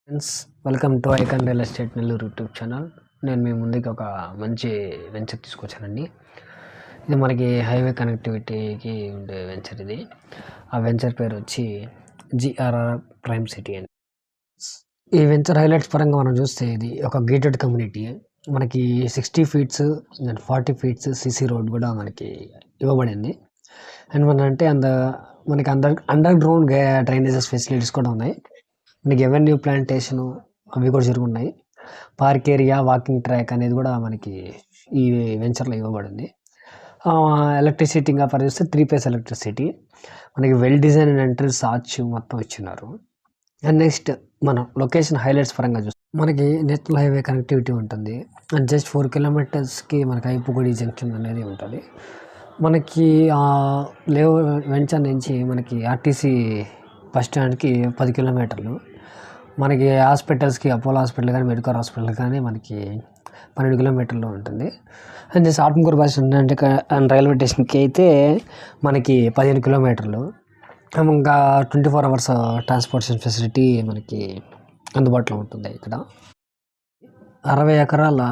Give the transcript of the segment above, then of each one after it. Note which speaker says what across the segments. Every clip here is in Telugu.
Speaker 1: Friends, welcome to icon real estate Nellore YouTube channel. నేను మీ ముందుకి ఒక మంచి వెంచర్ తీసుకొచ్చానండి. ఇది మనకి హైవే కనెక్టివిటీకి ఉండే వెంచర్. ఇది ఆ వెంచర్ పేరు వచ్చి జిఆర్ఆర్ ప్రైమ్ సిటీ అండి. ఈ వెంచర్ హైలైట్స్ పరంగా మనం చూస్తే ఇది ఒక గేటెడ్ కమ్యూనిటీ. మనకి 60 feets and 40 feets CC road కూడా మనకి ఇవ్వబడింది. అండ్ మనకి అండర్ గ్రౌండ్ డ్రైనేజెస్ ఫెసిలిటీస్ కూడా ఉన్నాయి. మనకి ఎవెన్యూ ప్లాంటేషను అవి కూడా జరుగున్నాయి. పార్క్ ఏరియా, వాకింగ్ ట్రాక్ అనేది కూడా మనకి ఈ వెంచర్లో ఇవ్వబడింది. ఎలక్ట్రిసిటీగా పరిస్తే 3 ఫేస్ ఎలక్ట్రిసిటీ, మనకి well design and entrance arch మొత్తం ఇచ్చినారు. అండ్ నెక్స్ట్ మనం లొకేషన్ హైలైట్స్ పరంగా చూస్తే మనకి నేషనల్ హైవే కనెక్టివిటీ ఉంటుంది. అండ్ జస్ట్ 4 కిలోమీటర్స్కి మనకి ఐపుగుడి జంక్షన్ అనేది ఉంటుంది. మనకి వెంచర్ నుంచి మనకి ఆర్టీసీ బస్ స్టాండ్కి 10 కిలోమీటర్లు. మనకి హాస్పిటల్స్కి అపోలో హాస్పిటల్ కానీ, మెడికల్ హాస్పిటల్ కానీ మనకి 12 కిలోమీటర్లు ఉంటుంది. And just Atmakur bus stand అంటే అండ్ రైల్వే స్టేషన్కి అయితే మనకి 15 కిలోమీటర్లు. ఇంకా 24 అవర్స్ ట్రాన్స్పోర్టేషన్ ఫెసిలిటీ మనకి అందుబాటులో ఉంటుంది. ఇక్కడ 60 ఎకరాల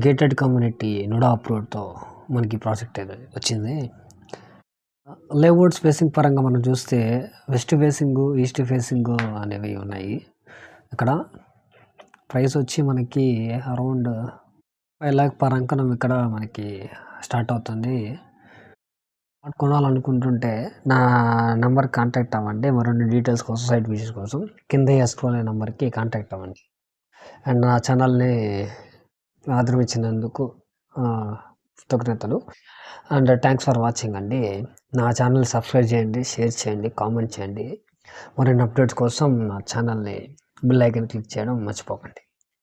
Speaker 1: గేటెడ్ కమ్యూనిటీ నుడా అప్రూవ్డ్తో మనకి ప్రాజెక్ట్ అనేది వచ్చింది. లేఅవుట్ స్పేసింగ్ పరంగా మనం చూస్తే వెస్ట్ ఫేసింగ్, ఈస్ట్ ఫేసింగ్ అనేవి ఉన్నాయి. ఇక్కడ ప్రైస్ వచ్చి మనకి అరౌండ్ 5 lakh పర్ అంకణం ఇక్కడ మనకి స్టార్ట్ అవుతుంది. కొనాలనుకుంటుంటే నా నెంబర్కి కాంటాక్ట్ అవ్వండి. మరిన్ని డీటెయిల్స్ కోసం, సైట్ విజిట్ కోసం కింద స్క్రోల్ అయ్యే నెంబర్కి కాంటాక్ట్ అవ్వండి. అండ్ నా ఛానల్ని ఆదరించినందుకు కృతజ్ఞతలు. అండ్ థ్యాంక్స్ ఫర్ వాచింగ్ అండి. నా ఛానల్ సబ్స్క్రైబ్ చేయండి, షేర్ చేయండి, కామెంట్ చేయండి. మరిన్ని అప్డేట్స్ కోసం నా ఛానల్ని బెల్ ఐకాన్ క్లిక్ చేయడం మర్చిపోకండి.